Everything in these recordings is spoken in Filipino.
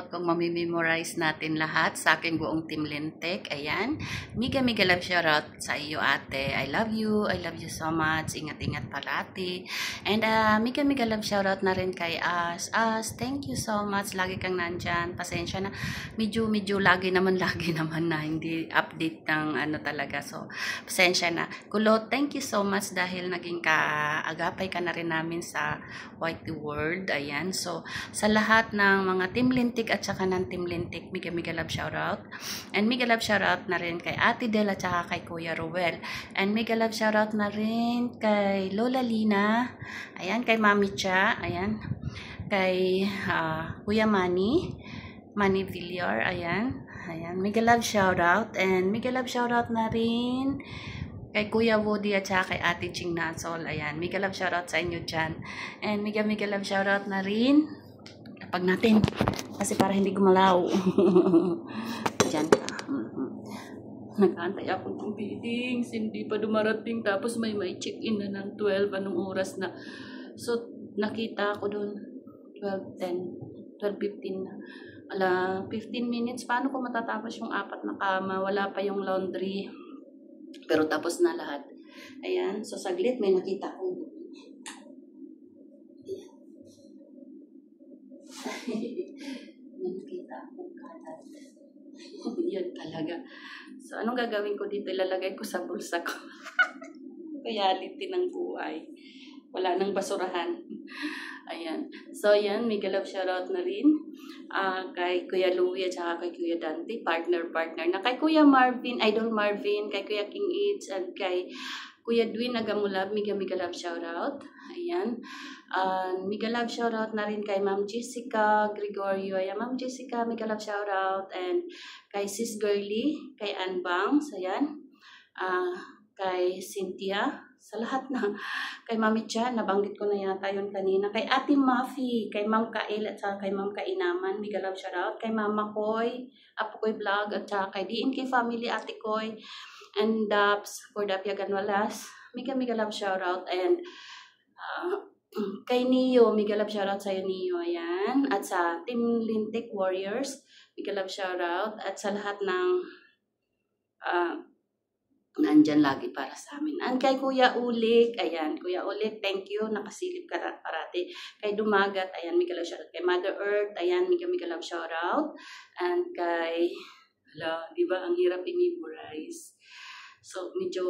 shoutout kung mamimemorize natin lahat sa aking buong Team Lintek. Ayan. Mega love shoutout sa iyo, ate. I love you. I love you so much. Ingat-ingat palati. And mega love shoutout na rin kay As. As, thank you so much. Lagi kang nandyan. Pasensya na. Medyo lagi naman na hindi update ng ano talaga. So, pasensya na. Kulot, thank you so much dahil naging kaagapay ka na rin namin sa Whitey World. Ayan. So, sa lahat ng mga Team Lintik at saka ng Team Lintik, mega love shoutout. And mega love shoutout na rin kay Ate Del at saka kay Kuya Ruel. And mega love shoutout na rin kay Lola Lina. Ayan, kay Mami Cha. Ayan. Kay Kuya Manny Villar. Ayan. Ayan, mega love shoutout. And mega love shoutout na rin kay Kuya Woody at saka kay Ate Ching Nasol. Ayan, mega love shoutout sa inyo dyan. And mega love shoutout na rin kapag natin. Kasi para hindi gumalaw. Dyan ka. Nag-aantay ako ng biddings. Hindi pa dumarating. Tapos may check-in na ng 12. Anong oras na. So, nakita ako doon. 12:10. 12:15 na. 15 minutes. Paano ko matatapos yung 4 na kama? Wala pa yung laundry. Pero tapos na lahat. Ayan. So, saglit may nakita akong may nakita akong kalat. Yan talaga. So, anong gagawin ko dito? Ilalagay ko sa bulsa ko. Reality ng buhay. Wala nang basurahan. Ayan. So, yan. Mega love shoutout na rin. Kay Kuya Louie at saka kay Kuya Dante. Partner na. Kay Kuya Marvin, Idol Marvin. Kay Kuya King Eats. And kay Kuya Dwin Nagamulab. Mega love shoutout. Ayan. Mega love shoutout na rin kay Ma'am Jessica Gregorio. Ayan, Ma'am Jessica, mega love shoutout. And kay Sis Girly. Kay Ann Bangs. Ayan. Kay Cynthia. Sa lahat na. Kay Mami Chan, nabanggit ko na yata yun kanina. Kay Ate Mafi, kay Ma'am Kail, at saka kay Ma'am Kainaman, mega love shoutout. Kay Mama Koy, Apo Koy Vlog, at saka kay DNK Family, Ate Koy, and for Dapiagan Walas, mega love shoutout. And kay Neo, mega love shoutout sa'yo, Neo. Ayan. At sa Team Lintik Warriors, mega love shoutout. At sa lahat ng nandyan lagi para sa amin. And kay Kuya Ulik, ayan, Kuya Ulik, thank you, nakasilip ka parati. Kay Dumagat, ayan, mega love shoutout. Kay Mother Earth, ayan, mega love shoutout. And kay, di ba, ang hirap i-memorize. So, medyo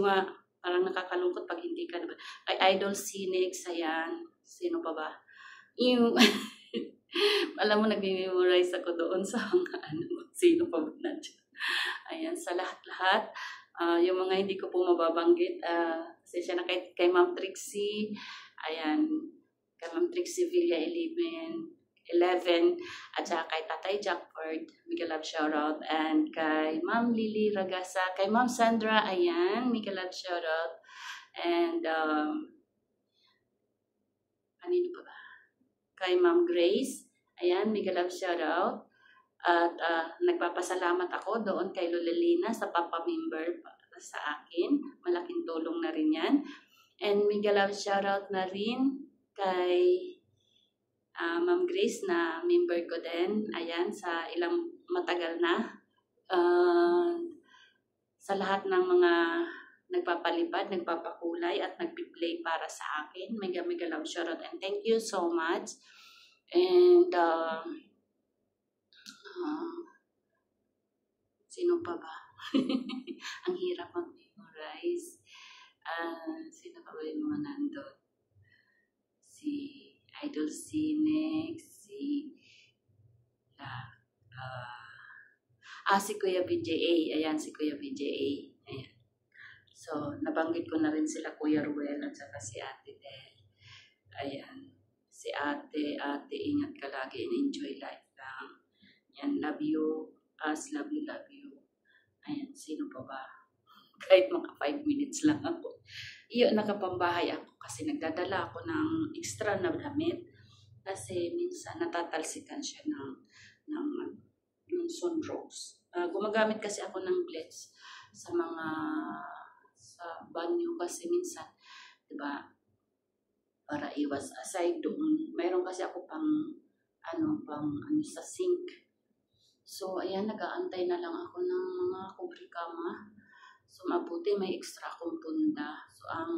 nga, parang nakakalungkot pag hindi ka na ba. Kay Idol Cinex, ayan, sino pa ba? Yung, alam mo, nag-memorize ako doon sa mga, sino pa ba nandiyan. Ayan, sa lahat-lahat. Yung mga hindi ko po mababanggit, siya na kay Ma'am Trixie, ayan, kay Ma'am Trixie Villa 11, at saka kay Tatay Jackford, mega love shoutout, and kay Ma'am Lily Ragasa, kay Ma'am Sandra, ayan, mega love shoutout, and kanino pa ba? Kay Ma'am Grace, ayan, mega love shoutout. At nagpapasalamat ako doon kay Lola Lina sa papa-member sa akin. Malaking tulong na rin yan. And mega love shoutout na rin kay Ma'am Grace na member ko din. Ayan, sa ilang matagal na. Sa lahat ng mga nagpapalipad, nagpapakulay at nagpi-play para sa akin. Mega love shoutout and thank you so much. And sino pa ba? Ang hirap mag-memorize. Sino pa ba yung mga nandun? Si Idol Cinex, si Kuya BJA. Ayan, si Kuya BJA. Ayan. So, nabanggit ko na rin sila Kuya Ruel at saka si Ate Del. Ayan. Si Ate, ingat ka lagi and enjoy life lang. Yan, love you. As love you. Ayan, sino pa ba? Kahit mga 5 minutes lang ako. Iyon, nakapambahay ako kasi nagdadala ako ng extra na damit. Kasi minsan natatalsikan siya ng sunrose. Gumagamit kasi ako ng blends sa banyo kasi minsan, diba, para iwas aside doon. Mayroon kasi ako pang sa sink. So, ayan, nag-aantay na lang ako ng mga kubrikama. So, mabuti may extra akong punda. So, ang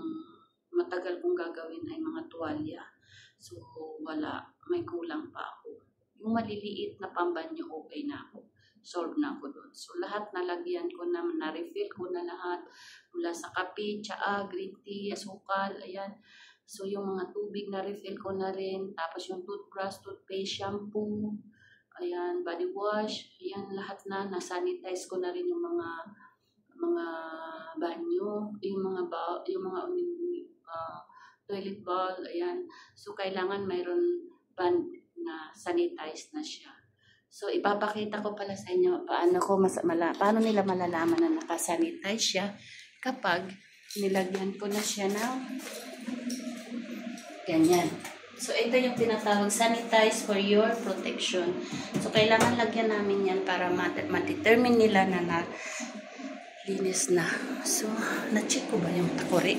matagal kong gagawin ay mga tuwalya. So, wala. May kulang pa ako. Yung maliliit na pambanyo, okay na ako. Solve na ako doon. So, lahat nalagyan ko na, na-refill ko na lahat. Mula sa kape, tsaa, green tea, asukal, ayan. So, yung mga tubig na refill ko na rin. Tapos yung toothbrush, toothpaste, shampoo, ayan, body wash, ayan, lahat na. Na-sanitize ko na rin yung mga banyo, yung mga toilet bowl, ayan. So, kailangan mayroon band na sanitize na siya. So, ipapakita ko pala sa inyo paano nila malalaman na nakasanitize siya kapag nilagyan ko na siya ng ganyan. So, ito yung tinatawag sanitize for your protection. So, kailangan lagyan namin yan para ma-determine nila na linis na. So, na-check ko ba yung takore?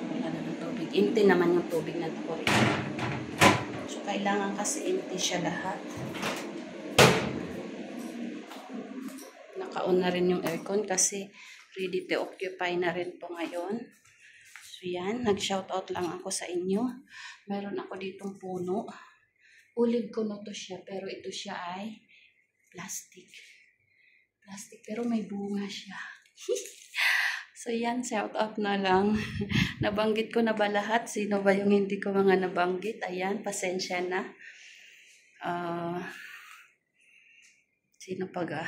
Wala na ng tubig. Empty naman yung tubig na takore. So, kailangan kasi empty siya lahat. Naka-on na rin yung aircon kasi ready to occupy na rin po ngayon. So, yan. Nag-shoutout lang ako sa inyo. Meron ako ditong puno. Olive ko na to siya, pero ito siya ay plastic. Plastic, pero may bunga siya. So, yan. Shoutout na lang. Nabanggit ko na ba lahat? Sino ba yung hindi ko mga nabanggit? Ayan, pasensya na. Sino pa ga?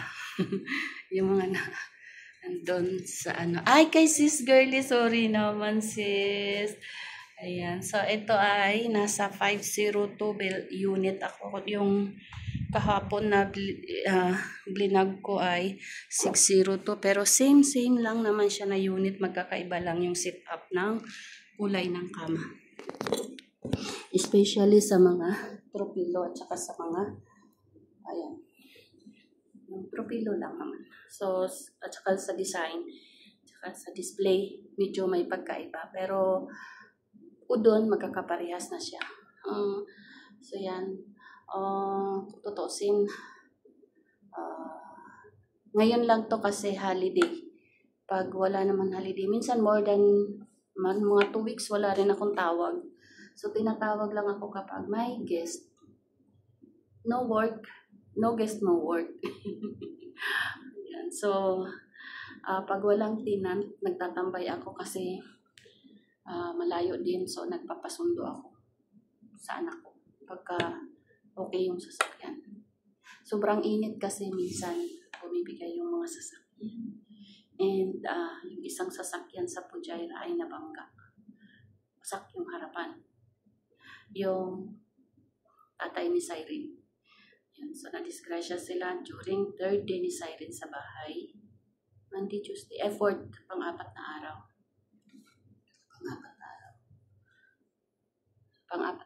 Yung mga nandun sa ano. Ay, kay sis girly. Sorry naman, sis. Ayan. So, ito ay nasa 502 unit ako. Yung kahapon na blinag ko ay 602. Pero same lang naman siya na unit. Magkakaiba lang yung setup ng kulay ng kama. Especially sa mga tropilo at saka sa mga ayan. Yung propilo lang naman. So, at saka sa design, at saka sa display, medyo may pagkaiba. Pero, doon, magkakaparehas na siya. So, yan. Tutusin. Ngayon lang to kasi holiday. Pag wala naman holiday, minsan more than mga 2 weeks, wala rin akong tawag. So, tinatawag lang ako kapag may guest. No work. No guest, no work. Yan. So, pag walang tenant, nagtatambay ako kasi malayo din. So, nagpapasundo ako sa anak ko. Pagka okay yung sasakyan. Sobrang init kasi minsan bumibigay yung mga sasakyan. And yung isang sasakyan sa Pujaira ay nabangga. Wasak yung harapan. Yung tatay ni Siren. So, na-disgrasya sila during 3rd day ni Siren sa bahay. Monday, Tuesday, pang-4 na araw. Pang-4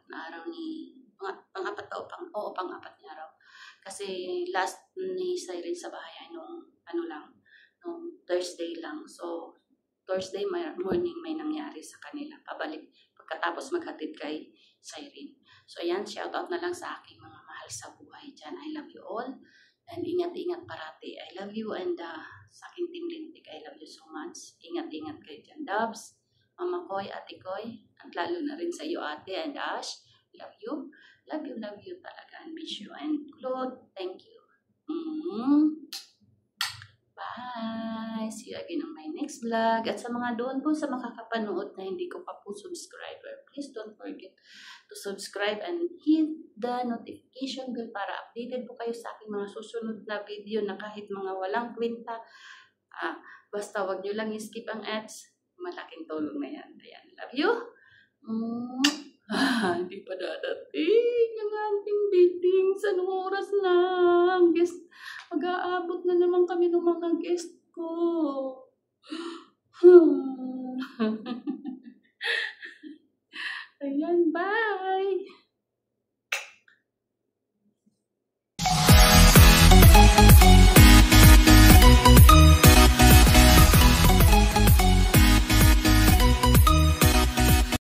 na araw pang-4 na araw. Kasi last ni Siren sa bahay ay nung Thursday lang. So, Thursday morning may nangyari sa kanila. Pabalik pagkatapos maghatid kay Siren. So, ayan, shoutout na lang sa aking mga mahal sa buhay dyan. I love you all. And ingat-ingat parati. I love you. And sa aking Team Lintik, I love you so much. Ingat-ingat kayo dyan, Dubs, Mama Koy, Ate Koy. At lalo na rin sa iyo, Ate and Ash. Love you. Love you talaga. And miss you. And Claude, thank you. Bye! See you again on my next vlog. At sa mga doon po sa makakapanood na hindi ko pa po subscriber, please don't forget to subscribe and hit the notification bell para updated po kayo sa aking mga susunod na video na kahit mga walang kwenta. Basta wag nyo lang skip ang ads. Malaking tulong na yan. Ayan. Love you. Hindi pa dadating yung ating meeting. Sa anong oras na? Guest, mag-aabot na naman kami ng mga guest ko. Ayan, bye!